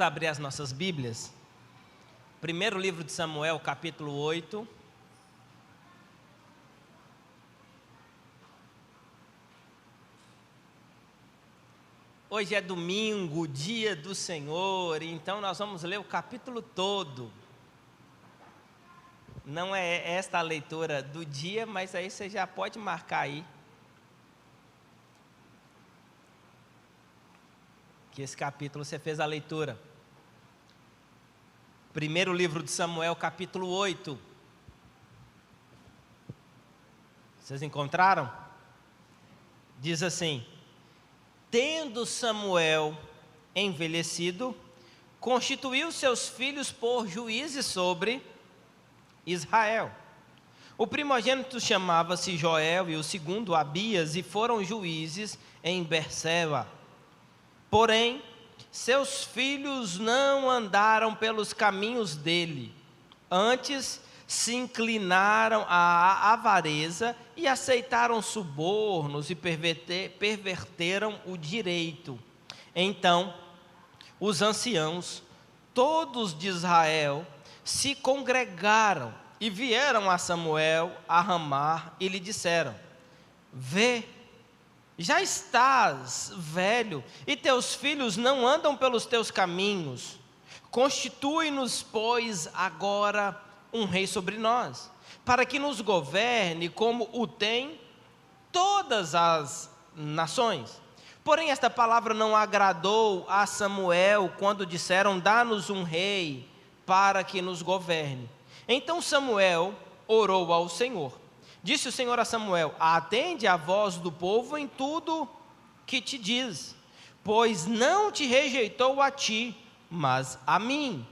Vamos abrir as nossas Bíblias. Primeiro livro de Samuel, capítulo 8. Hoje é domingo, dia do Senhor, então nós vamos ler o capítulo todo. Não é esta a leitura do dia, mas aí você já pode marcar aí. Que esse capítulo você fez a leitura. Primeiro livro de Samuel, capítulo 8. Vocês encontraram? Diz assim: tendo Samuel envelhecido, constituiu seus filhos por juízes sobre Israel. O primogênito chamava-se Joel e o segundo Abias, e foram juízes em Berseba. Porém, seus filhos não andaram pelos caminhos dele, antes se inclinaram à avareza e aceitaram subornos e perverteram o direito. Então, os anciãos, todos de Israel, se congregaram e vieram a Samuel a Ramá e lhe disseram: vê, já estás velho, e teus filhos não andam pelos teus caminhos. Constitui-nos, pois, agora um rei sobre nós, para que nos governe como o tem todas as nações. Porém, esta palavra não agradou a Samuel quando disseram: dá-nos um rei para que nos governe. Então Samuel orou ao Senhor. Disse o Senhor a Samuel: atende a voz do povo em tudo que te diz, pois não te rejeitou a ti, mas a mim,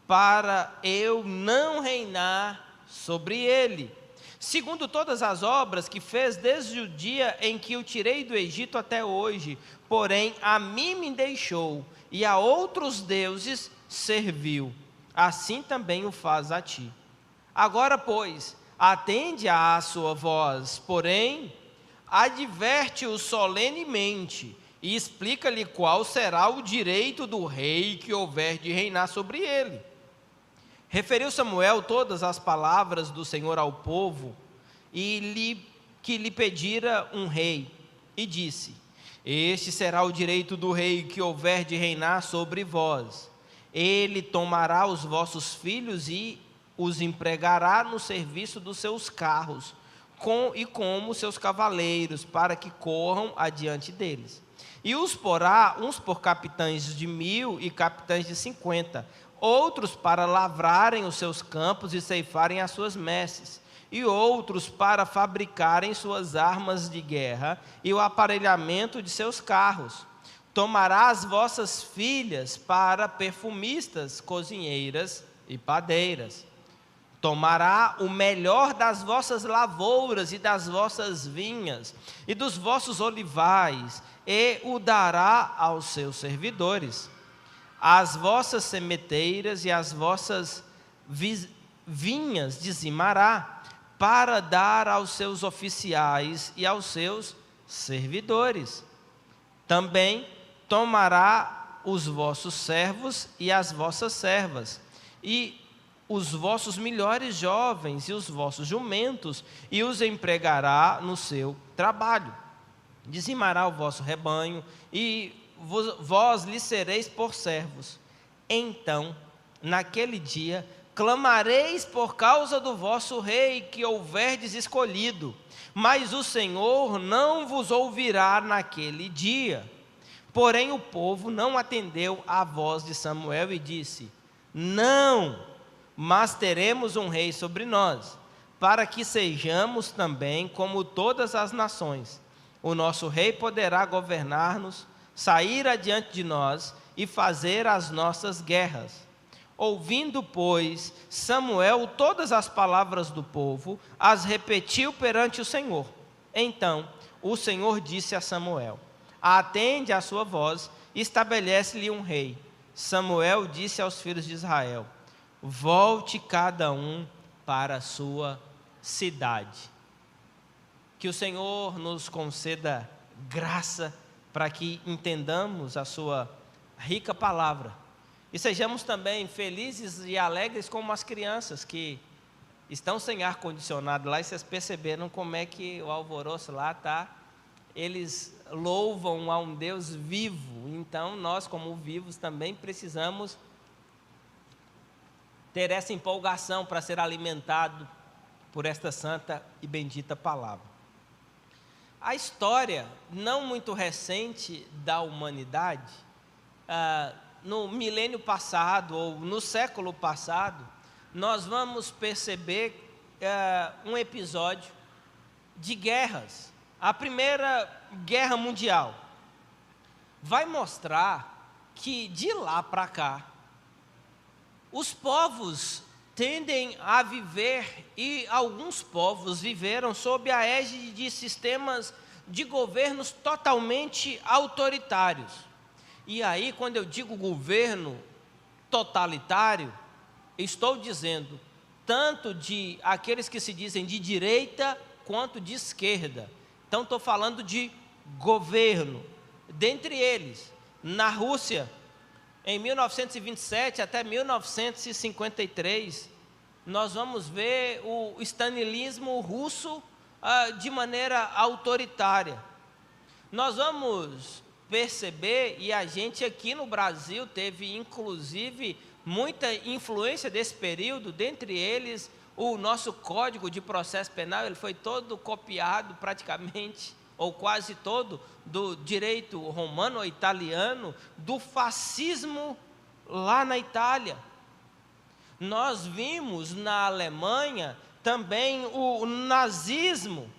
para eu não reinar sobre ele, segundo todas as obras que fez desde o dia em que o tirei do Egito até hoje. Porém a mim me deixou e a outros deuses serviu, assim também o faz a ti. Agora, pois, atende à sua voz, porém, adverte-o solenemente e explica-lhe qual será o direito do rei que houver de reinar sobre ele. Referiu Samuel todas as palavras do Senhor ao povo e que lhe pedira um rei, e disse: este será o direito do rei que houver de reinar sobre vós. Ele tomará os vossos filhos e os empregará no serviço dos seus carros, como seus cavaleiros, para que corram adiante deles. E os porá uns por capitães de 1000 e capitães de 50, outros para lavrarem os seus campos e ceifarem as suas messes, e outros para fabricarem suas armas de guerra e o aparelhamento de seus carros. Tomará as vossas filhas para perfumistas, cozinheiras e padeiras. Tomará o melhor das vossas lavouras e das vossas vinhas e dos vossos olivais, e o dará aos seus servidores. As vossas sementeiras e as vossas vinhas dizimará, para dar aos seus oficiais e aos seus servidores. Também tomará os vossos servos e as vossas servas, e os vossos melhores jovens e os vossos jumentos, e os empregará no seu trabalho. Dizimará o vosso rebanho, e vós lhe sereis por servos. Então, naquele dia, clamareis por causa do vosso rei que houverdes escolhido, mas o Senhor não vos ouvirá naquele dia. Porém o povo não atendeu à voz de Samuel e disse: não, mas teremos um rei sobre nós, para que sejamos também como todas as nações. O nosso rei poderá governar-nos, sair adiante de nós e fazer as nossas guerras. Ouvindo, pois, Samuel todas as palavras do povo, as repetiu perante o Senhor. Então o Senhor disse a Samuel: atende à sua voz, estabelece-lhe um rei. Samuel disse aos filhos de Israel: volte cada um para a sua cidade. Que o Senhor nos conceda graça para que entendamos a sua rica palavra E sejamos também felizes e alegres como as crianças que estão sem ar-condicionado lá, e vocês perceberam como é que o alvoroço lá está. Eles louvam a um Deus vivo. Então nós, como vivos, também precisamos ter essa empolgação para ser alimentado por esta santa e bendita palavra. A história não muito recente da humanidade, no milênio passado ou no século passado, nós vamos perceber um episódio de guerras. A Primeira Guerra Mundial vai mostrar que de lá para cá, os povos tendem a viver, e alguns povos viveram sob a égide de sistemas de governos totalmente autoritários. E aí, quando eu digo governo totalitário, estou dizendo tanto de aqueles que se dizem de direita quanto de esquerda. Então, estou falando de governo. Dentre eles, na Rússia, em 1927 até 1953, nós vamos ver o stalinismo russo de maneira autoritária. Nós vamos perceber, e a gente aqui no Brasil teve inclusive muita influência desse período, dentre eles o nosso Código de Processo Penal, ele foi todo copiado praticamente, ou quase todo, do direito romano ou italiano, do fascismo lá na Itália. Nós vimos na Alemanha também o nazismo,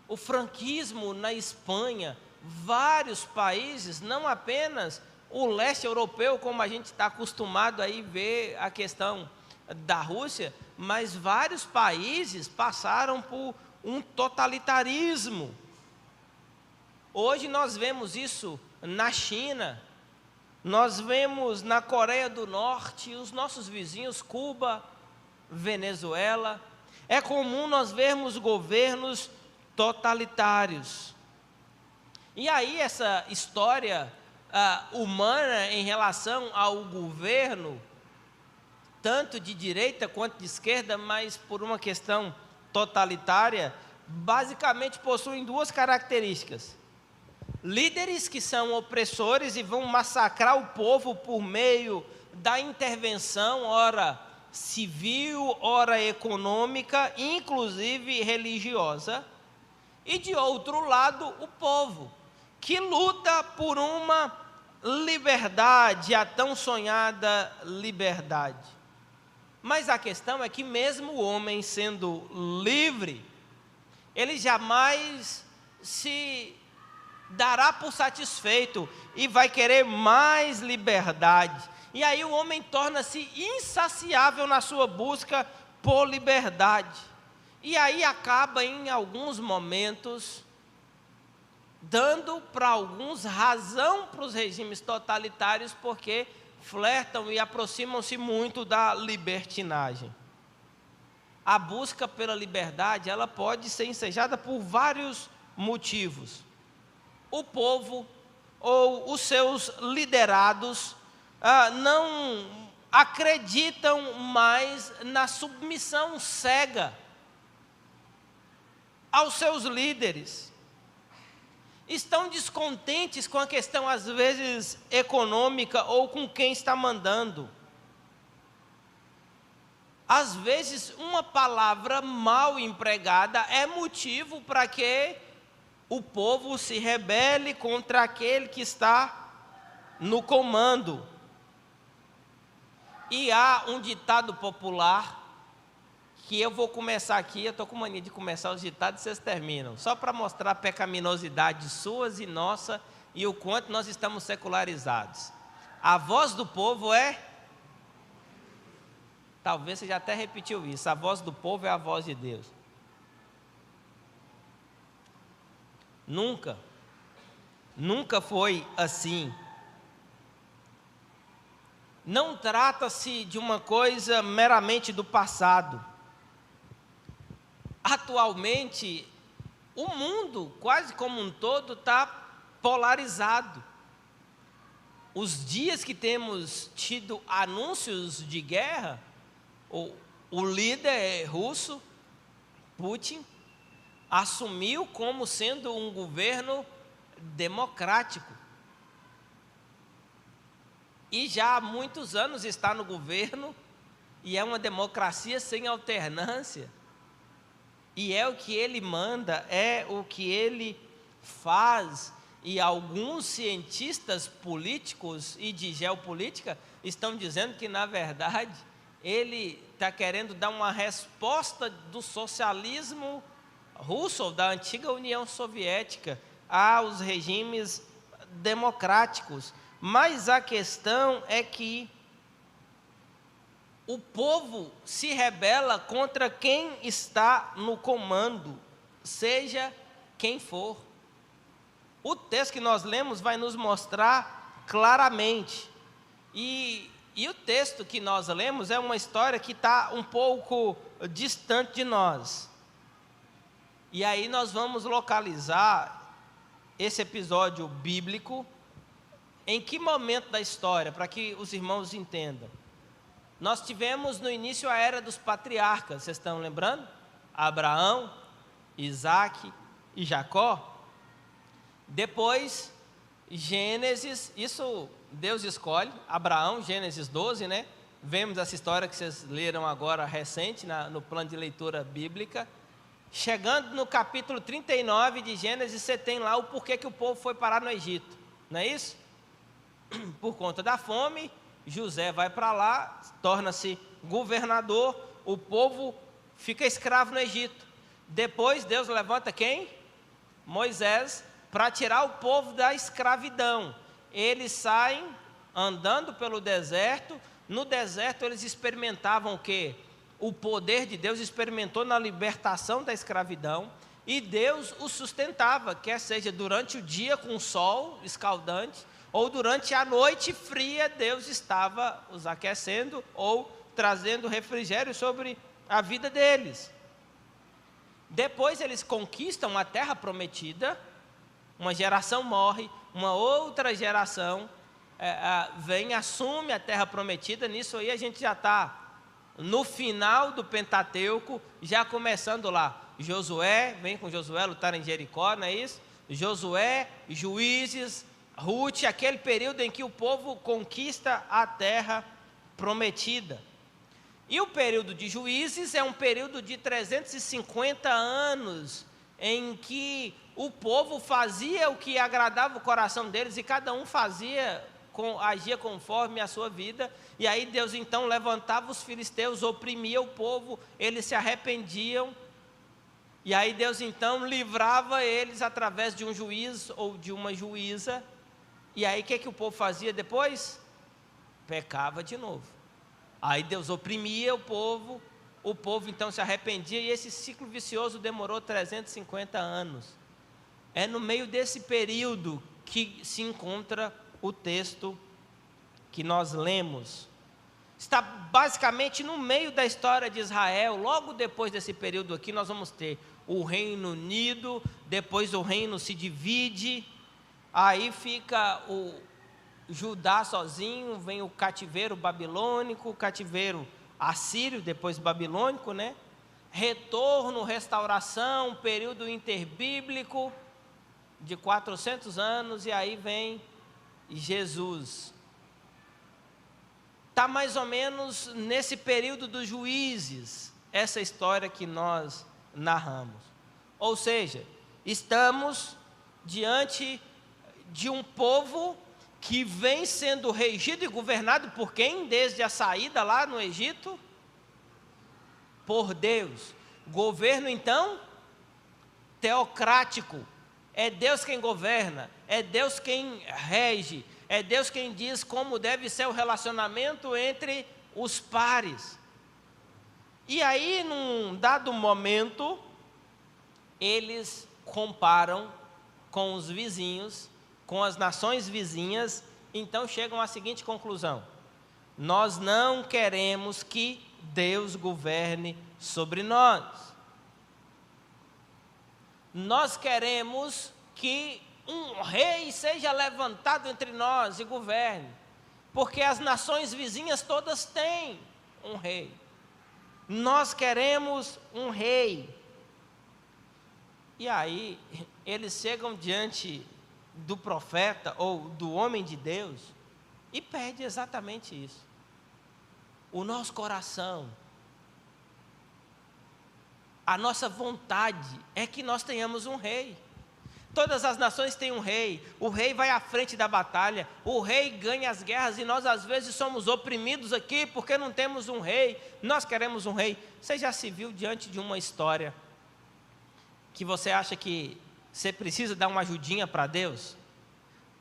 o franquismo na Espanha, vários países, não apenas o leste europeu, como a gente está acostumado a ver a questão da Rússia, mas vários países passaram por um totalitarismo. Hoje nós vemos isso na China, nós vemos na Coreia do Norte, os nossos vizinhos, Cuba, Venezuela. É comum nós vermos governos totalitários. E aí essa história humana em relação ao governo, tanto de direita quanto de esquerda, mas por uma questão totalitária, basicamente possuem duas características: líderes que são opressores e vão massacrar o povo por meio da intervenção, ora civil, ora econômica, inclusive religiosa. E de outro lado, o povo, que luta por uma liberdade, a tão sonhada liberdade. Mas a questão é que mesmo o homem sendo livre, ele jamais se dará por satisfeito e vai querer mais liberdade. E aí o homem torna-se insaciável na sua busca por liberdade. E aí acaba em alguns momentos dando para alguns razão para os regimes totalitários, porque flertam e aproximam-se muito da libertinagem. A busca pela liberdade, ela pode ser ensejada por vários motivos. O povo ou os seus liderados não acreditam mais na submissão cega aos seus líderes. Estão descontentes com a questão, às vezes, econômica ou com quem está mandando. Às vezes, uma palavra mal empregada é motivo para que o povo se rebele contra aquele que está no comando. E há um ditado popular, que eu vou começar aqui, eu estou com mania de começar os ditados e vocês terminam, só para mostrar a pecaminosidade suas e nossa, e o quanto nós estamos secularizados. A voz do povo é... Talvez você já até repetiu isso, a voz do povo é a voz de Deus. Nunca foi assim. Não trata-se de uma coisa meramente do passado. Atualmente, o mundo, quase como um todo, está polarizado. os dias que temos tido anúncios de guerra, o líder russo, Putin, assumiu como sendo um governo democrático. E já há muitos anos está no governo, e é uma democracia sem alternância. E é o que ele manda, é o que ele faz. E alguns cientistas políticos e de geopolítica estão dizendo que, na verdade, ele está querendo dar uma resposta do socialismo russo, ou da antiga União Soviética, aos regimes democráticos. Mas a questão é que o povo se rebela contra quem está no comando, seja quem for. O texto que nós lemos vai nos mostrar claramente. E o texto que nós lemos é uma história que está um pouco distante de nós. E aí nós vamos localizar esse episódio bíblico em que momento da história, para que os irmãos entendam. Nós tivemos no início a era dos patriarcas, vocês estão lembrando? Abraão, Isaac e Jacó. Depois, Gênesis, isso Deus escolhe, Abraão, Gênesis 12, né? Vemos essa história que vocês leram agora recente, no plano de leitura bíblica. Chegando no capítulo 39 de Gênesis, você tem lá o porquê que o povo foi parar no Egito, não é isso? Por conta da fome, José vai para lá, torna-se governador, o povo fica escravo no Egito. Depois Deus levanta quem? Moisés, para tirar o povo da escravidão. Eles saem andando pelo deserto. No deserto eles experimentavam o quê? O poder de Deus, experimentou na libertação da escravidão. E Deus os sustentava, quer seja durante o dia com o sol escaldante, ou durante a noite fria, Deus estava os aquecendo ou trazendo refrigério sobre a vida deles. Depois eles conquistam a terra prometida, uma geração morre, uma outra geração vem, assume a terra prometida. Nisso aí a gente já está no final do Pentateuco, já começando lá. Josué, vem com Josué lutar em Jericó, não é isso? Josué, Juízes, Ruth, aquele período em que o povo conquista a terra prometida. E o período de Juízes é um período de 350 anos, em que o povo fazia o que agradava o coração deles, e cada um agia conforme a sua vida. E aí Deus então levantava os filisteus, oprimia o povo, eles se arrependiam, e aí Deus então livrava eles através de um juiz ou de uma juíza. E aí o que o povo fazia depois? Pecava de novo. Aí Deus oprimia o povo então se arrependia, e esse ciclo vicioso demorou 350 anos. É no meio desse período que se encontra o texto que nós lemos. Está basicamente no meio da história de Israel. Logo depois desse período aqui, nós vamos ter o Reino Unido, depois o reino se divide, aí fica o Judá sozinho, vem o cativeiro babilônico, o cativeiro assírio, depois babilônico, né? Retorno, restauração, período interbíblico de 400 anos, e aí vem Jesus. Está mais ou menos nesse período dos juízes, essa história que nós narramos. Ou seja, estamos diante de um povo que vem sendo regido e governado por quem? Desde a saída lá no Egito? Por Deus. Governo então teocrático. É Deus quem governa, é Deus quem rege, é Deus quem diz como deve ser o relacionamento entre os pares. E aí, num dado momento, eles comparam com os vizinhos, com as nações vizinhas, então chegam à seguinte conclusão: nós não queremos que Deus governe sobre nós. Nós queremos que um rei seja levantado entre nós e governe, porque as nações vizinhas todas têm um rei. Nós queremos um rei. E aí, eles chegam diante do profeta ou do homem de Deus e pedem exatamente isso. O nosso coração, a nossa vontade é que nós tenhamos um rei. Todas as nações têm um rei, o rei vai à frente da batalha, o rei ganha as guerras, e nós às vezes somos oprimidos aqui porque não temos um rei. Nós queremos um rei. Você já se viu diante de uma história que você acha que você precisa dar uma ajudinha para Deus?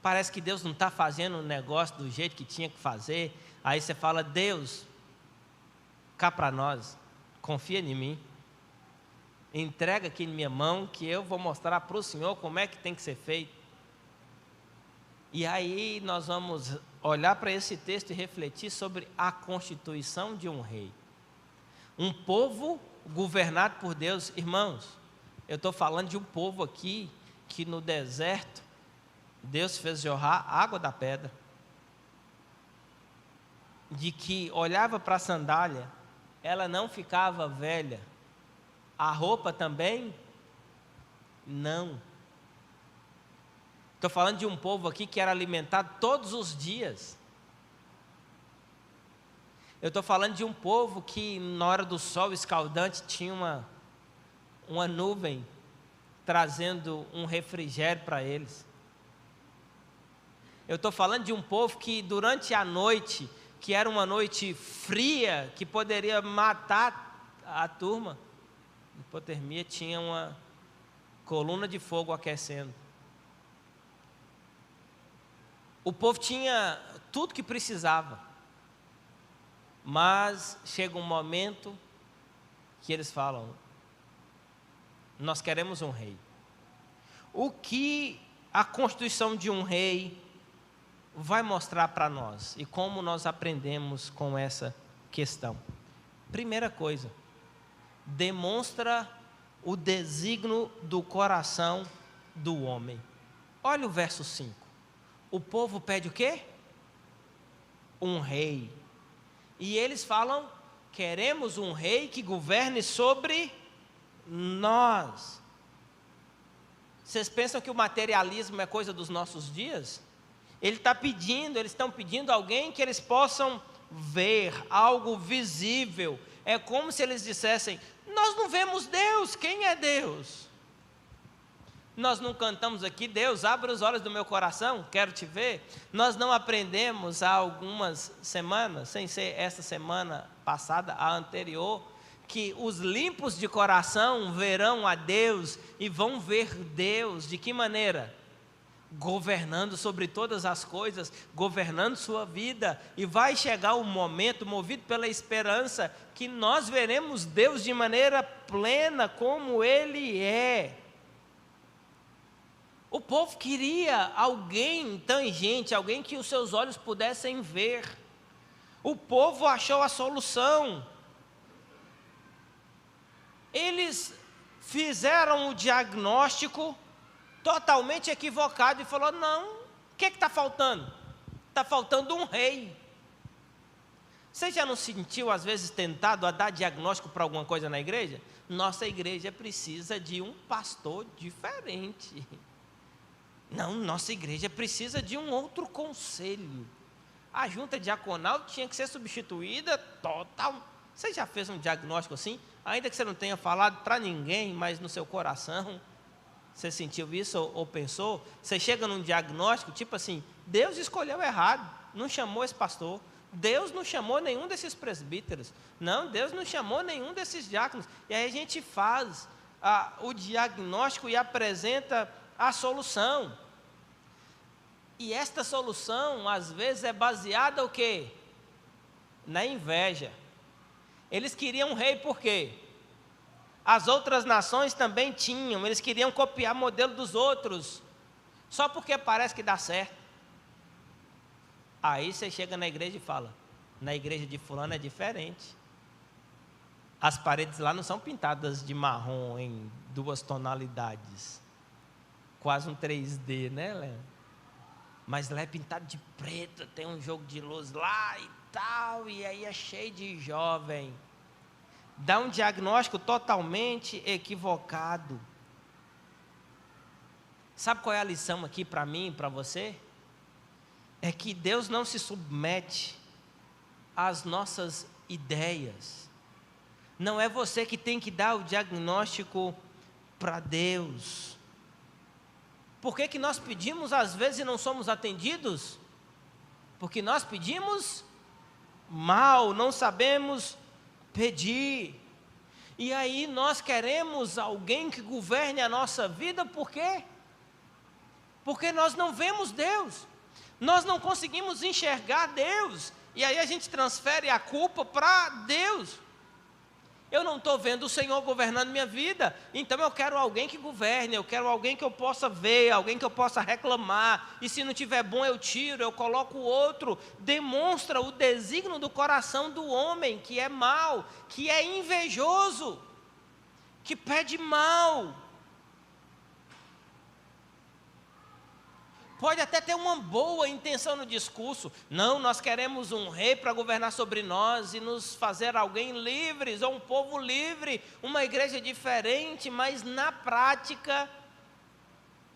Parece que Deus não está fazendo o negócio do jeito que tinha que fazer. Aí você fala: Deus, cá para nós, confia em mim, entrega aqui em minha mão, que eu vou mostrar para o Senhor como é que tem que ser feito. E aí nós vamos olhar para esse texto e refletir sobre a constituição de um rei. Um povo governado por Deus. Irmãos, eu estou falando de um povo aqui que no deserto Deus fez jorrar água da pedra, de que olhava para a sandália, ela não ficava velha, a roupa também não. Estou falando de um povo aqui que era alimentado todos os dias. Eu estou falando de um povo que na hora do sol escaldante tinha uma nuvem trazendo um refrigério para eles. Eu estou falando de um povo que durante a noite, que era uma noite fria, que poderia matar a turma, hipotermia, tinha uma coluna de fogo aquecendo. O povo tinha tudo que precisava, mas chega um momento que eles falam: nós queremos um rei. O que a constituição de um rei vai mostrar para nós e como nós aprendemos com essa questão? Primeira coisa, demonstra o desígnio do coração do homem. Olha o verso 5. O povo pede o quê? Um rei. E eles falam: queremos um rei que governe sobre nós. Vocês pensam que o materialismo é coisa dos nossos dias? Eles estão pedindo alguém que eles possam ver, algo visível. É como se eles dissessem: nós não vemos Deus, quem é Deus? Nós não cantamos aqui: Deus, abre os olhos do meu coração, quero te ver. Nós não aprendemos há algumas semanas, sem ser essa semana passada, a anterior, que os limpos de coração verão a Deus e vão ver Deus. De que maneira? Governando sobre todas as coisas, governando sua vida. E vai chegar um momento, movido pela esperança, que nós veremos Deus de maneira plena, como Ele é. O povo queria alguém tangente, alguém que os seus olhos pudessem ver. O povo achou a solução. Eles fizeram o diagnóstico totalmente equivocado e falou: não, o que está faltando? Está faltando um rei. Você já não se sentiu às vezes tentado a dar diagnóstico para alguma coisa na igreja? Nossa igreja precisa de um pastor diferente. Não, nossa igreja precisa de um outro conselho. A junta diaconal tinha que ser substituída total. Você já fez um diagnóstico assim? Ainda que você não tenha falado para ninguém, mas no seu coração você sentiu isso ou pensou? Você chega num diagnóstico tipo assim: Deus escolheu errado, não chamou esse pastor. Deus não chamou nenhum desses presbíteros. Não, Deus não chamou nenhum desses diáconos. E aí a gente faz o diagnóstico e apresenta a solução. E esta solução, às vezes, é baseada o quê? Na inveja. Eles queriam um rei por quê? As outras nações também tinham, eles queriam copiar o modelo dos outros, só porque parece que dá certo. Aí você chega na igreja e fala: na igreja de fulano é diferente. As paredes lá não são pintadas de marrom em 2 tonalidades. quase um 3D, né, Léo? Mas lá é pintado de preto, tem um jogo de luz lá e tal, e aí é cheio de jovem. Dá um diagnóstico totalmente equivocado. Sabe qual é a lição aqui para mim e para você? É que Deus não se submete às nossas ideias. Não é você que tem que dar o diagnóstico para Deus. Por que nós pedimos às vezes e não somos atendidos? Porque nós pedimos mal, não sabemos pedir. E aí nós queremos alguém que governe a nossa vida, por quê? Porque nós não vemos Deus, nós não conseguimos enxergar Deus, e aí a gente transfere a culpa para Deus. Eu não estou vendo o Senhor governando minha vida, então eu quero alguém que governe, eu quero alguém que eu possa ver, alguém que eu possa reclamar, e se não tiver bom eu tiro, eu coloco outro. Demonstra o desígnio do coração do homem, que é mau, que é invejoso, que pede mal. Pode até ter uma boa intenção no discurso. Não, nós queremos um rei para governar sobre nós e nos fazer alguém livres, ou um povo livre, uma igreja diferente, mas na prática,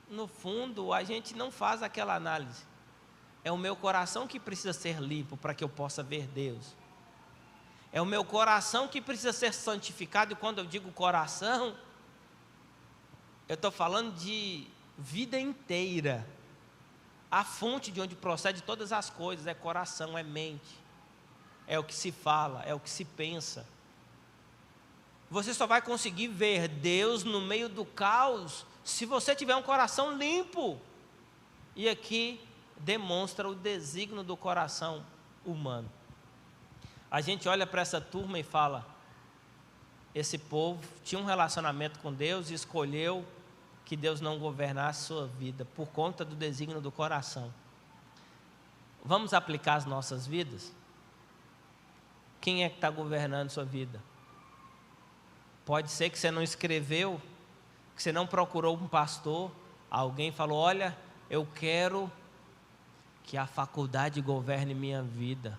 no fundo, a gente não faz aquela análise. É o meu coração que precisa ser limpo para que eu possa ver Deus. É o meu coração que precisa ser santificado, e quando eu digo coração, eu estou falando de vida inteira. A fonte de onde procede todas as coisas é coração, é mente, é o que se fala, é o que se pensa. Você só vai conseguir ver Deus no meio do caos se você tiver um coração limpo. E aqui demonstra o desígnio do coração humano. A gente olha para essa turma e fala: esse povo tinha um relacionamento com Deus e escolheu que Deus não governasse sua vida por conta do desígnio do coração. Vamos aplicar as nossas vidas? Quem é que está governando sua vida? Pode ser que você não escreveu, que você não procurou um pastor, alguém falou: olha, eu quero que a faculdade governe minha vida.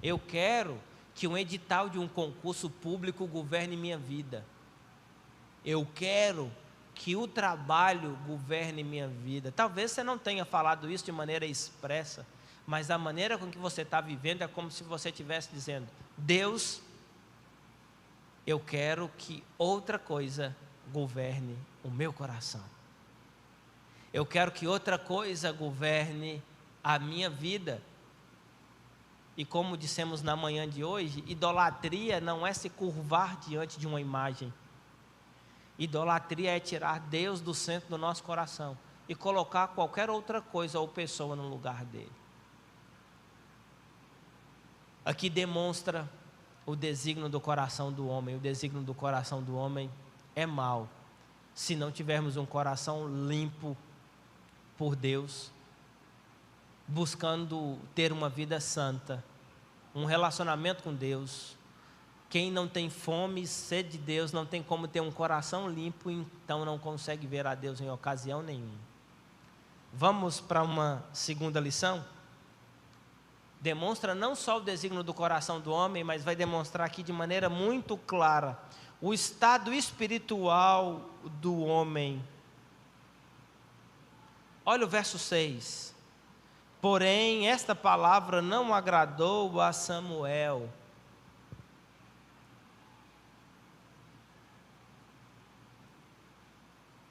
Eu quero que um edital de um concurso público governe minha vida. Eu quero que o trabalho governe minha vida. Talvez você não tenha falado isso de maneira expressa, mas a maneira com que você está vivendo é como se você estivesse dizendo: Deus, eu quero que outra coisa governe o meu coração. Eu quero que outra coisa governe a minha vida. E como dissemos na manhã de hoje, idolatria não é se curvar diante de uma imagem. Idolatria é tirar Deus do centro do nosso coração e colocar qualquer outra coisa ou pessoa no lugar dele. Aqui demonstra o desígnio do coração do homem. O desígnio do coração do homem é mau se não tivermos um coração limpo por Deus, buscando ter uma vida santa, um relacionamento com Deus. Quem não tem fome e sede de Deus não tem como ter um coração limpo, então não consegue ver a Deus em ocasião nenhuma. Vamos para uma segunda lição? Demonstra não só o desígnio do coração do homem, mas vai demonstrar aqui de maneira muito clara o estado espiritual do homem. Olha o verso 6. Porém, esta palavra não agradou a Samuel.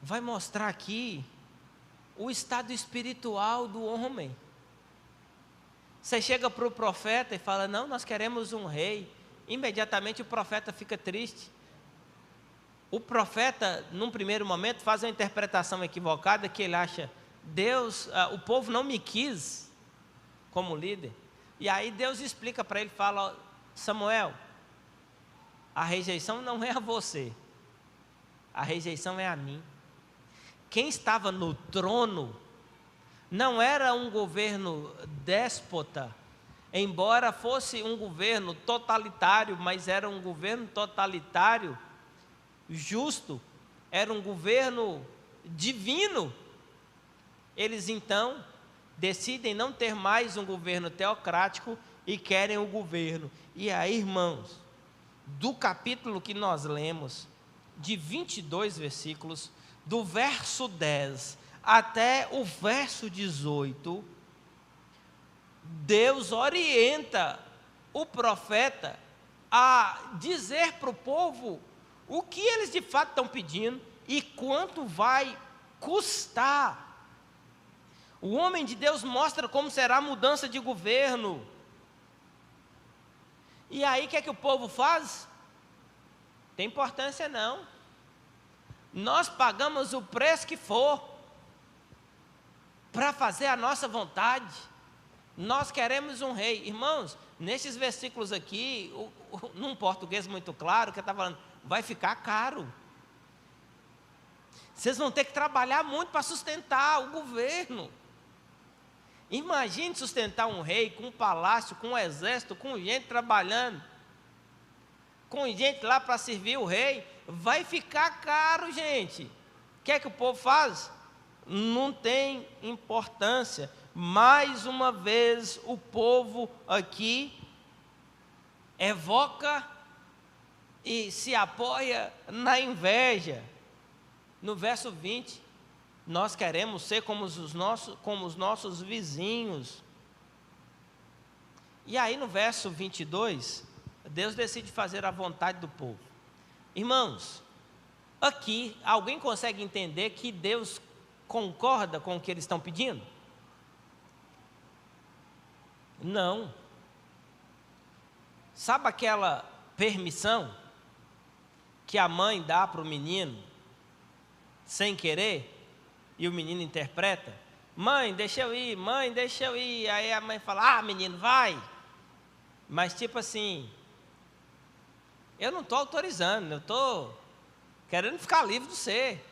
Vai mostrar aqui o estado espiritual do homem. Você chega para o profeta e fala: não, nós queremos um rei. Imediatamente o profeta fica triste. O profeta, num primeiro momento, faz uma interpretação equivocada, que ele acha: Deus, o povo não me quis como líder. E aí Deus explica para ele, fala: Samuel, a rejeição não é a você, a rejeição é a mim. Quem estava no trono não era um governo déspota, embora fosse um governo totalitário, mas era um governo totalitário justo, era um governo divino. Eles então decidem não ter mais um governo teocrático e querem o governo. E aí, irmãos, do capítulo que nós lemos, de 22 versículos, do verso 10 até o verso 18, Deus orienta o profeta a dizer para o povo o que eles de fato estão pedindo e quanto vai custar. O homem de Deus mostra como será a mudança de governo. E aí o que é que o povo faz? Tem importância não. Nós pagamos o preço que for para fazer a nossa vontade. Nós queremos um rei. Irmãos, nesses versículos aqui, num português muito claro, que está falando, vai ficar caro. Vocês vão ter que trabalhar muito para sustentar o governo. Imagine sustentar um rei com um palácio, com um exército, com gente trabalhando, com gente lá para servir o rei. Vai ficar caro, gente. O que é que o povo faz? Não tem importância. Mais uma vez, o povo aqui evoca e se apoia na inveja. No verso 20, nós queremos ser como os nossos vizinhos. E aí no verso 22, Deus decide fazer a vontade do povo. Irmãos, aqui, alguém consegue entender que Deus concorda com o que eles estão pedindo? Não. Sabe aquela permissão que a mãe dá para o menino, sem querer, e o menino interpreta? Mãe, deixa eu ir, mãe, deixa eu ir. Aí a mãe fala, menino, vai. Mas tipo assim, eu não estou autorizando, eu estou querendo ficar livre de você.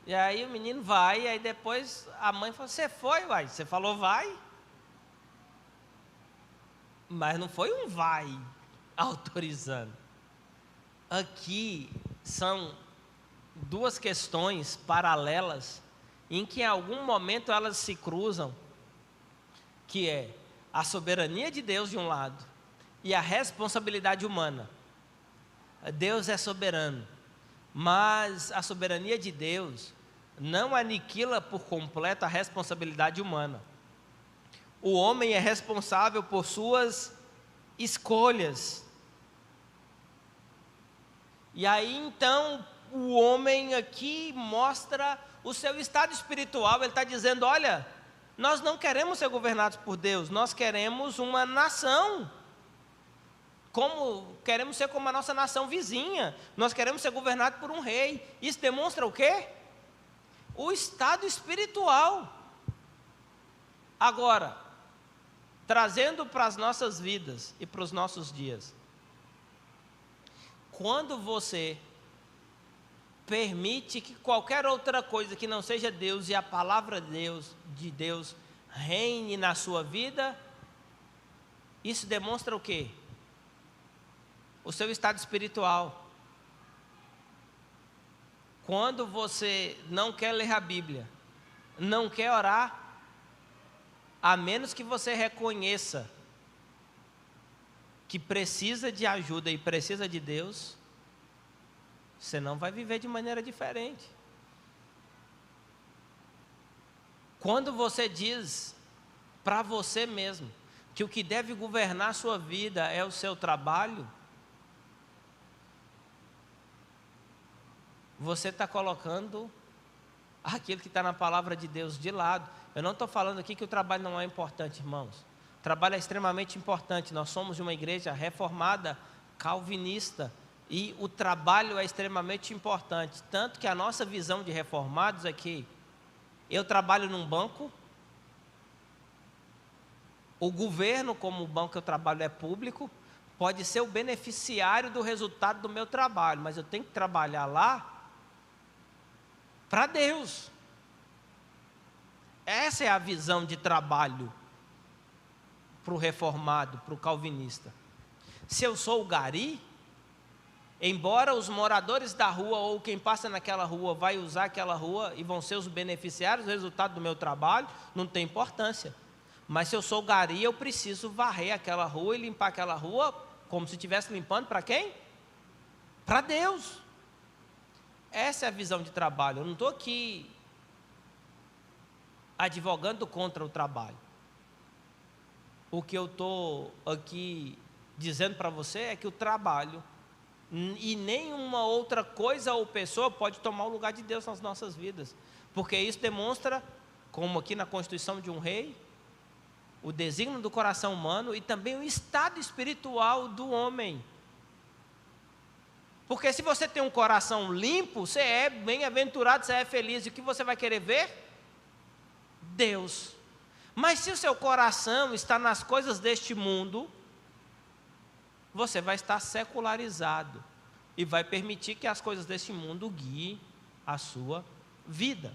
E aí o menino vai, e aí depois a mãe fala, você foi, uai, você falou vai. Mas não foi um vai autorizando. Aqui são duas questões paralelas, em que em algum momento elas se cruzam, que é a soberania de Deus de um lado, e a responsabilidade humana. Deus é soberano, mas a soberania de Deus não aniquila por completo a responsabilidade humana. O homem é responsável por suas escolhas. E aí então o homem aqui mostra o seu estado espiritual. Ele está dizendo, olha, nós não queremos ser governados por Deus, nós queremos uma nação, queremos ser como a nossa nação vizinha, nós queremos ser governados por um rei. Isso demonstra o quê? O estado espiritual. Agora, trazendo para as nossas vidas e para os nossos dias, quando você permite que qualquer outra coisa que não seja Deus e a palavra de Deus reine na sua vida, isso demonstra o quê? O seu estado espiritual. Quando você não quer ler a Bíblia, não quer orar, a menos que você reconheça que precisa de ajuda e precisa de Deus, você não vai viver de maneira diferente. Quando você diz para você mesmo que o que deve governar a sua vida é o seu trabalho, você está colocando aquilo que está na palavra de Deus de lado. Eu não estou falando aqui que o trabalho não é importante, irmãos. O trabalho é extremamente importante. Nós somos de uma igreja reformada, calvinista, e o trabalho é extremamente importante. Tanto que a nossa visão de reformados é que eu trabalho num banco, o governo, como o banco que eu trabalho é público, pode ser o beneficiário do resultado do meu trabalho, mas eu tenho que trabalhar lá para Deus. Essa é a visão de trabalho para o reformado, para o calvinista. Se eu sou o gari, Embora os moradores da rua ou quem passa naquela rua vai usar aquela rua e vão ser os beneficiários do resultado do meu trabalho, não tem importância. Mas se eu sou gari, eu preciso varrer aquela rua e limpar aquela rua como se estivesse limpando para quem? Para Deus. Essa é a visão de trabalho. Eu não estou aqui advogando contra o trabalho. O que eu estou aqui dizendo para você é que o trabalho e nenhuma outra coisa ou pessoa pode tomar o lugar de Deus nas nossas vidas, porque isso demonstra, como aqui na constituição de um rei, o desígnio do coração humano e também o estado espiritual do homem. Porque se você tem um coração limpo, você é bem-aventurado, você é feliz, e o que você vai querer ver? Deus. Mas se o seu coração está nas coisas deste mundo, você vai estar secularizado e vai permitir que as coisas deste mundo guiem a sua vida.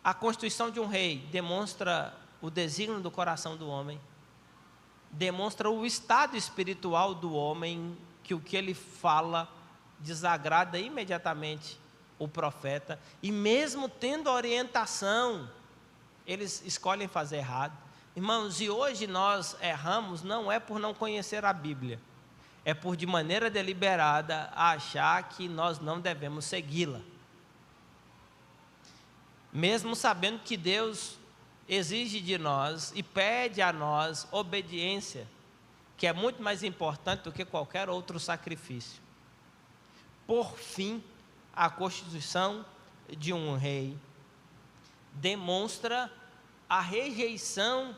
A constituição de um rei demonstra o desígnio do coração do homem, demonstra o estado espiritual do homem, que o que ele fala desagrada imediatamente o profeta, e mesmo tendo orientação, eles escolhem fazer errado. Irmãos, e hoje nós erramos não é por não conhecer a Bíblia, é por de maneira deliberada achar que nós não devemos segui-la. Mesmo sabendo que Deus exige de nós e pede a nós obediência, que é muito mais importante do que qualquer outro sacrifício. Por fim, a constituição de um rei demonstra a rejeição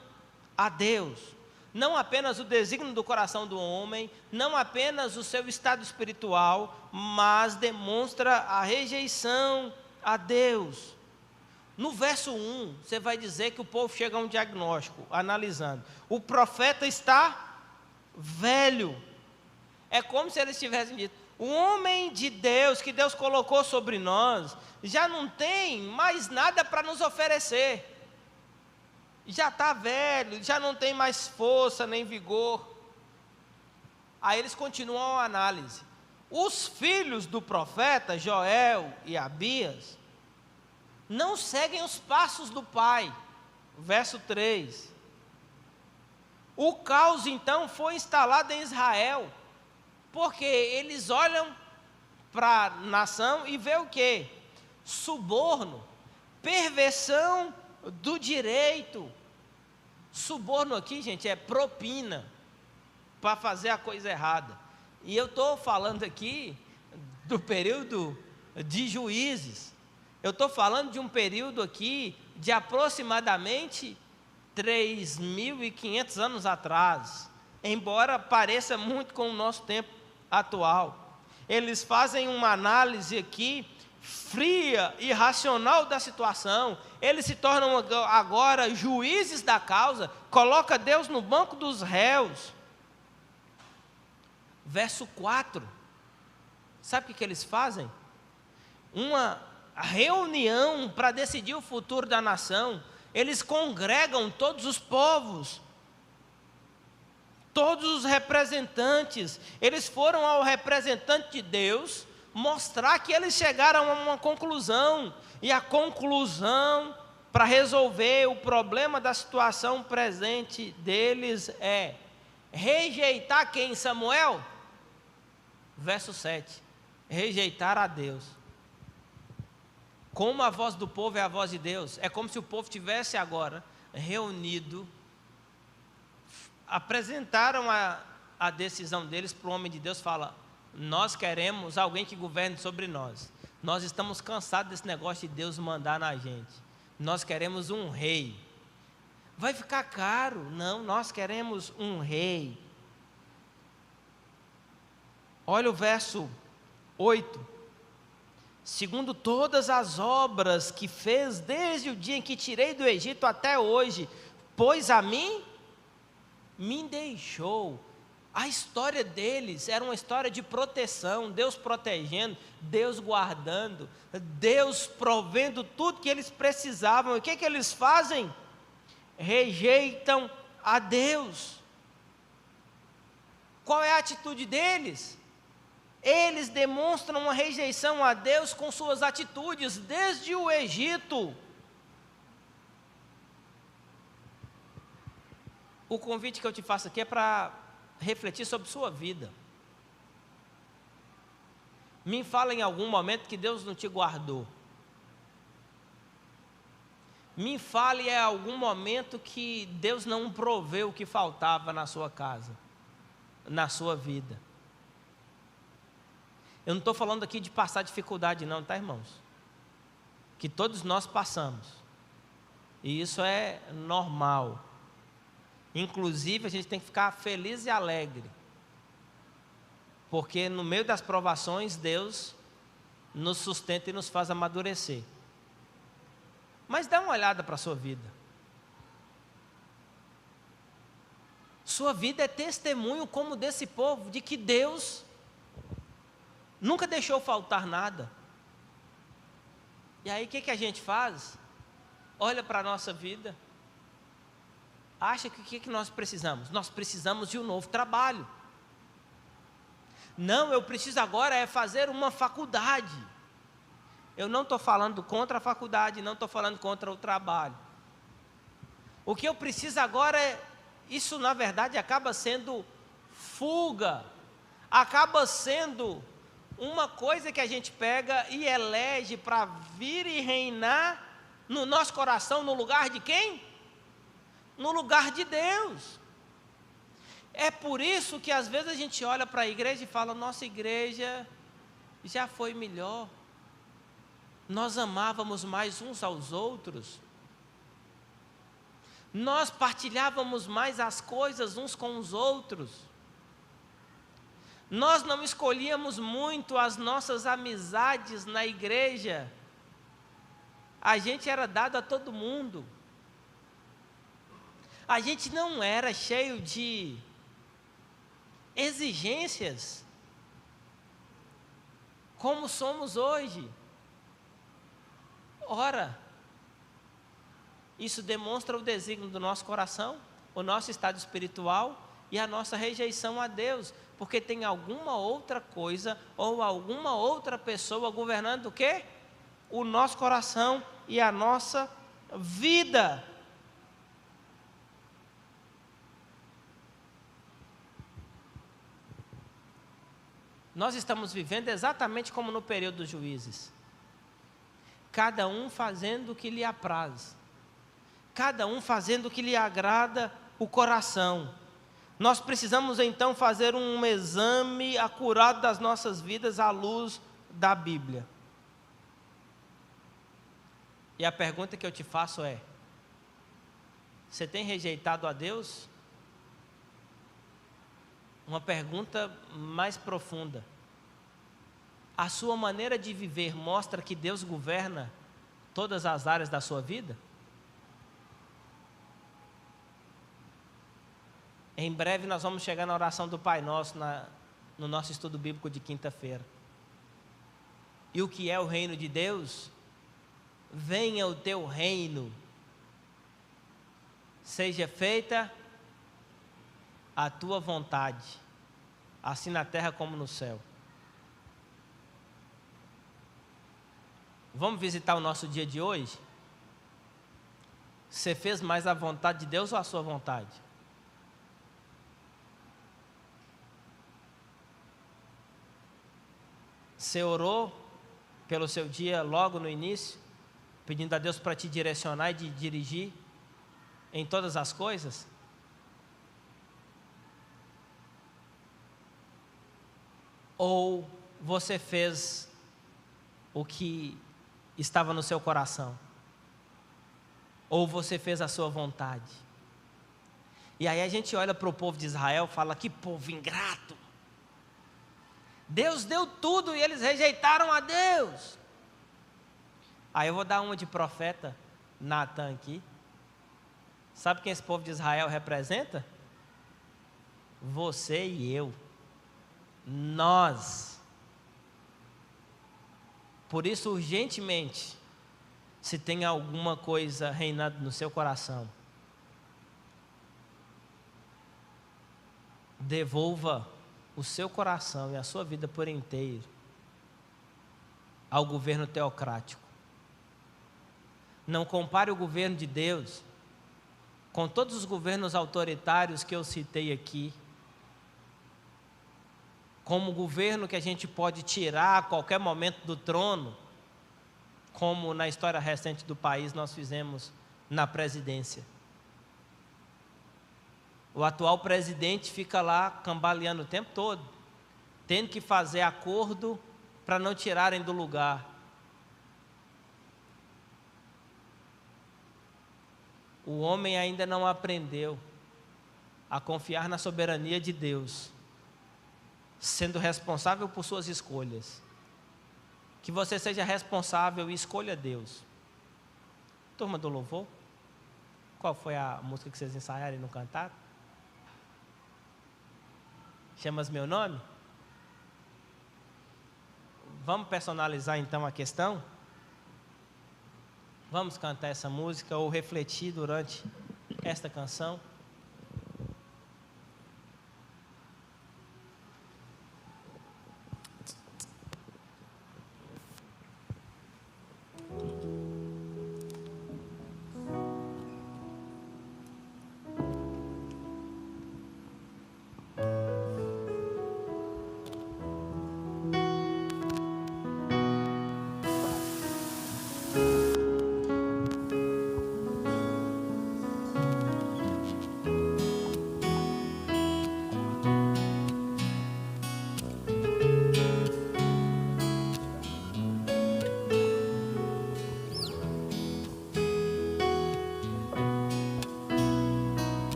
a Deus, não apenas o desígnio do coração do homem, não apenas o seu estado espiritual, mas demonstra a rejeição a Deus. No verso 1, você vai dizer que o povo chega a um diagnóstico, analisando. O profeta está velho. É como se eles tivessem dito: o homem de Deus, que Deus colocou sobre nós, já não tem mais nada para nos oferecer. Já está velho, já não tem mais força nem vigor. Aí eles continuam a análise. Os filhos do profeta, Joel e Abias, não seguem os passos do pai. Verso 3. O caos então foi instalado em Israel, porque eles olham para a nação e vê o quê? Suborno, perversão do direito. Suborno aqui, gente, é propina para fazer a coisa errada. E eu estou falando aqui do período de Juízes. Eu estou falando de um período aqui de aproximadamente 3.500 anos atrás, embora pareça muito com o nosso tempo atual. Eles fazem uma análise aqui fria e racional da situação. Eles se tornam agora juízes da causa, coloca Deus no banco dos réus. Verso 4, sabe o que eles fazem? Uma reunião para decidir o futuro da nação. Eles congregam todos os povos, todos os representantes. Eles foram ao representante de Deus mostrar que eles chegaram a uma conclusão, e a conclusão para resolver o problema da situação presente deles é rejeitar quem, Samuel? Verso 7, rejeitar a Deus. Como a voz do povo é a voz de Deus, é como se o povo tivesse agora reunido, apresentaram a decisão deles para o homem de Deus, fala: nós queremos alguém que governe sobre nós. Nós estamos cansados desse negócio de Deus mandar na gente. Nós queremos um rei. Vai ficar caro? Não, nós queremos um rei. Olha o verso 8. Segundo todas as obras que fez desde o dia em que tirei do Egito até hoje, pois a mim me deixou. A história deles era uma história de proteção, Deus protegendo, Deus guardando, Deus provendo tudo que eles precisavam. E o que eles fazem? Rejeitam a Deus. Qual é a atitude deles? Eles demonstram uma rejeição a Deus com suas atitudes desde o Egito. O convite que eu te faço aqui é para refletir sobre sua vida. Me fala em algum momento que Deus não te guardou. Me fale em algum momento que Deus não proveu o que faltava na sua casa, na sua vida. Eu não estou falando aqui de passar dificuldade não, tá, irmãos? Que todos nós passamos. E isso é normal. Inclusive, a gente tem que ficar feliz e alegre. Porque no meio das provações, Deus nos sustenta e nos faz amadurecer. Mas dá uma olhada para a sua vida. Sua vida é testemunho como desse povo, de que Deus nunca deixou faltar nada. E aí o que a gente faz? Olha para a nossa vida. Acha que o que nós precisamos? Nós precisamos de um novo trabalho. Não, eu preciso agora é fazer uma faculdade. Eu não estou falando contra a faculdade, não estou falando contra o trabalho. O que eu preciso agora é, isso na verdade acaba sendo fuga, acaba sendo uma coisa que a gente pega e elege para vir e reinar no nosso coração, no lugar de quem? No lugar de Deus. É por isso que às vezes a gente olha para a igreja e fala, nossa igreja já foi melhor. Nós amávamos mais uns aos outros. Nós partilhávamos mais as coisas uns com os outros. Nós não escolhíamos muito as nossas amizades na igreja. A gente era dado a todo mundo. A gente não era cheio de exigências como somos hoje. Ora, isso demonstra o desígnio do nosso coração, o nosso estado espiritual e a nossa rejeição a Deus, porque tem alguma outra coisa ou alguma outra pessoa governando o quê? O nosso coração e a nossa vida. Nós estamos vivendo exatamente como no período dos juízes. Cada um fazendo o que lhe apraz. Cada um fazendo o que lhe agrada o coração. Nós precisamos então fazer um exame acurado das nossas vidas à luz da Bíblia. E a pergunta que eu te faço é: você tem rejeitado a Deus? Uma pergunta mais profunda. A sua maneira de viver mostra que Deus governa todas as áreas da sua vida? Em breve nós vamos chegar na oração do Pai Nosso, no nosso estudo bíblico de quinta-feira. E o que é o reino de Deus? Venha o teu reino, seja feita a tua vontade, assim na terra como no céu. Vamos visitar o nosso dia de hoje? Você fez mais a vontade de Deus ou a sua vontade? Você orou pelo seu dia logo no início, pedindo a Deus para te direcionar e te dirigir em todas as coisas? Ou você fez o que estava no seu coração? Ou você fez a sua vontade? E aí a gente olha para o povo de Israel e fala, que povo ingrato. Deus deu tudo e eles rejeitaram a Deus. Aí eu vou dar uma de profeta Natan aqui. Sabe quem esse povo de Israel representa? Você e eu. Nós. Por isso, urgentemente, se tem alguma coisa reinando no seu coração, devolva o seu coração e a sua vida por inteiro ao governo teocrático. Não compare o governo de Deus com todos os governos autoritários que eu citei aqui, como governo que a gente pode tirar a qualquer momento do trono, como na história recente do país nós fizemos na presidência. O atual presidente fica lá cambaleando o tempo todo, tendo que fazer acordo para não tirarem do lugar. O homem ainda não aprendeu a confiar na soberania de Deus, sendo responsável por suas escolhas. Que você seja responsável e escolha Deus. Turma do louvor, qual foi a música que vocês ensaiaram e não cantaram? Chamas meu nome? Vamos personalizar então a questão? Vamos cantar essa música ou refletir durante esta canção?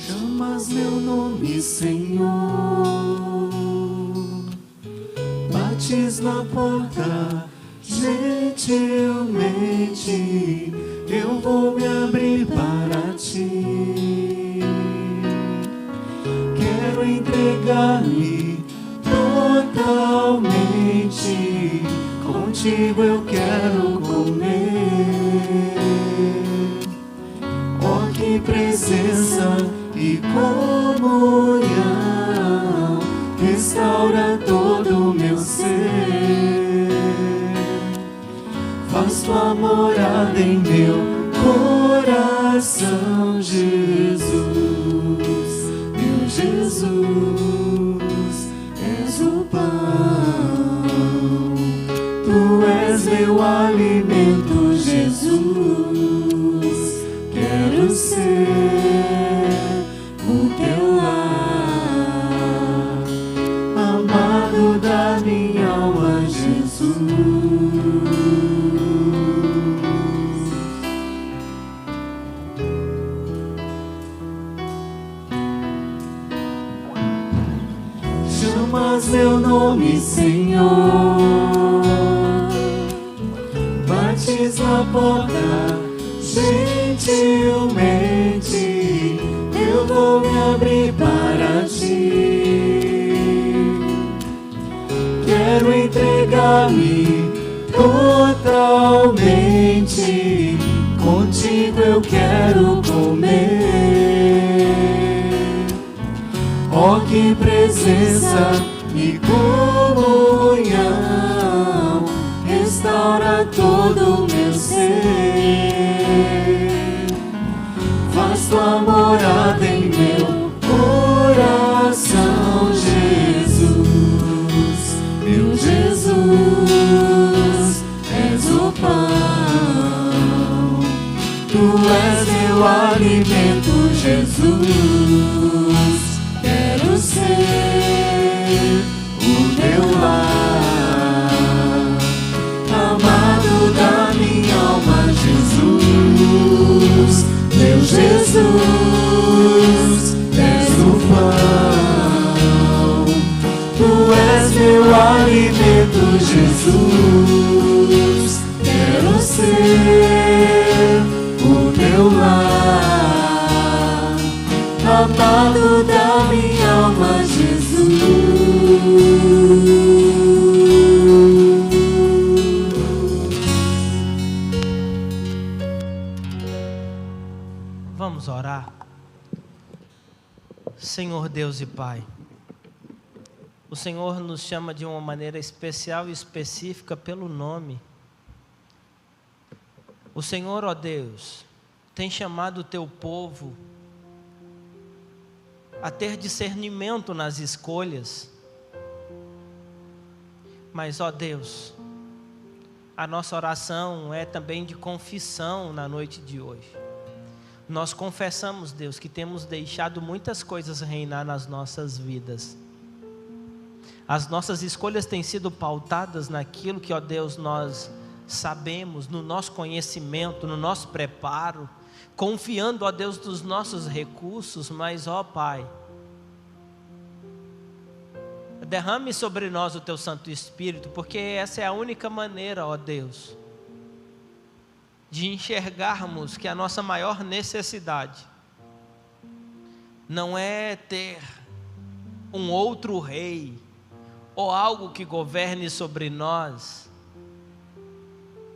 Chamas meu nome, Senhor, bates na porta, gentilmente eu vou me abrir para ti. Quero entregar-me totalmente, contigo eu quero comer. Oh, que presença e comunhão restaura todo o meu ser. Faz tua morada em meu coração, Jesus. Meu Jesus, és o pão, tu és meu alimento, Jesus. Quero ser o teu lar, amado da minha alma, Jesus. Chamas meu nome, Senhor, bates na porta, gentilmente eu vou me abrir para ti. Quero entregar-me totalmente, contigo eu quero comer. Oh, que presença e comunhão restaura todo o meu ser. Faz tua morada em meu coração, Jesus. Meu Jesus, és o pão, tu és meu alimento, Jesus. Quero ser o teu lar, amado da minha alma, Jesus. Meu Jesus, és o pão, tu és meu alimento, Jesus. Quero ser o teu lar, amado da minha alma, Jesus. Senhor Deus e Pai, o Senhor nos chama de uma maneira especial e específica pelo nome. O Senhor, ó Deus, tem chamado o teu povo a ter discernimento nas escolhas. Mas, ó Deus, a nossa oração é também de confissão na noite de hoje. Nós confessamos, Deus, que temos deixado muitas coisas reinar nas nossas vidas. As nossas escolhas têm sido pautadas naquilo que, ó Deus, nós sabemos, no nosso conhecimento, no nosso preparo, confiando, ó Deus, dos nossos recursos, mas, ó Pai, derrame sobre nós o Teu Santo Espírito, porque essa é a única maneira, ó Deus, de enxergarmos que a nossa maior necessidade não é ter um outro rei, ou algo que governe sobre nós.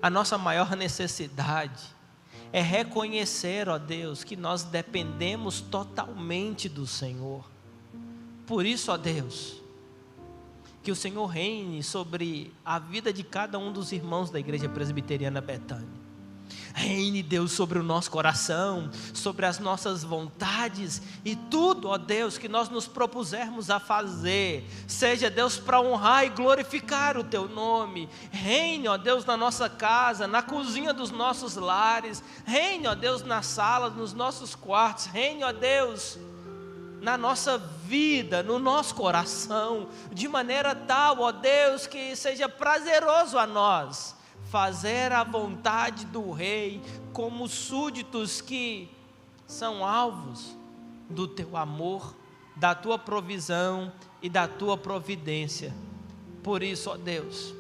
A nossa maior necessidade é reconhecer, ó Deus, que nós dependemos totalmente do Senhor. Por isso, ó Deus, que o Senhor reine sobre a vida de cada um dos irmãos da Igreja Presbiteriana Betânia. Reine, Deus, sobre o nosso coração, sobre as nossas vontades e tudo, ó Deus, que nós nos propusermos a fazer, seja, Deus, para honrar e glorificar o Teu nome. Reine, ó Deus, na nossa casa, na cozinha dos nossos lares. Reine, ó Deus, na sala, nos nossos quartos. Reine, ó Deus, na nossa vida, no nosso coração, de maneira tal, ó Deus, que seja prazeroso a nós fazer a vontade do Rei, como súditos que são alvos do Teu amor, da Tua provisão e da Tua providência. Por isso, ó Deus,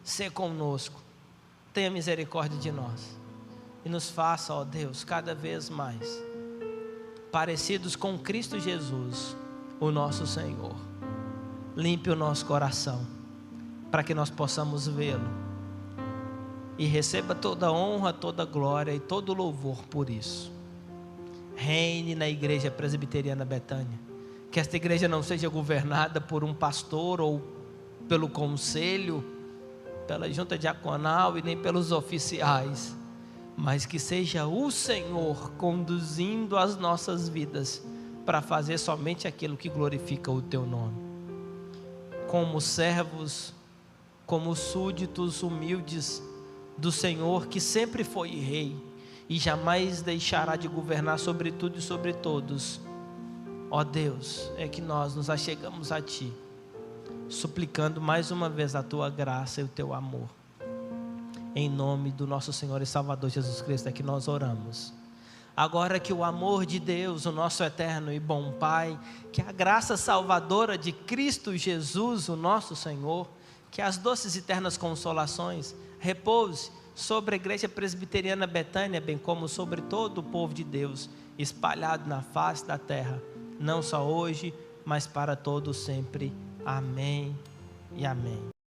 sê conosco, tenha misericórdia de nós e nos faça, ó Deus, cada vez mais parecidos com Cristo Jesus, o nosso Senhor. Limpe o nosso coração, para que nós possamos vê-lo, e receba toda a honra, toda a glória e todo o louvor por isso. Reine na Igreja Presbiteriana Betânia, que esta igreja não seja governada por um pastor ou pelo conselho, pela junta diaconal e nem pelos oficiais, mas que seja o Senhor conduzindo as nossas vidas para fazer somente aquilo que glorifica o Teu nome. Como servos, como súditos humildes do Senhor, que sempre foi Rei e jamais deixará de governar sobre tudo e sobre todos. Ó Deus, é que nós nos achegamos a Ti, suplicando mais uma vez a Tua graça e o Teu amor. Em nome do nosso Senhor e Salvador Jesus Cristo é que nós oramos. Agora que o amor de Deus, o nosso eterno e bom Pai, que a graça salvadora de Cristo Jesus, o nosso Senhor, que as doces e eternas consolações repouse sobre a Igreja Presbiteriana Betânia, bem como sobre todo o povo de Deus, espalhado na face da terra, não só hoje, mas para todos sempre. Amém e amém.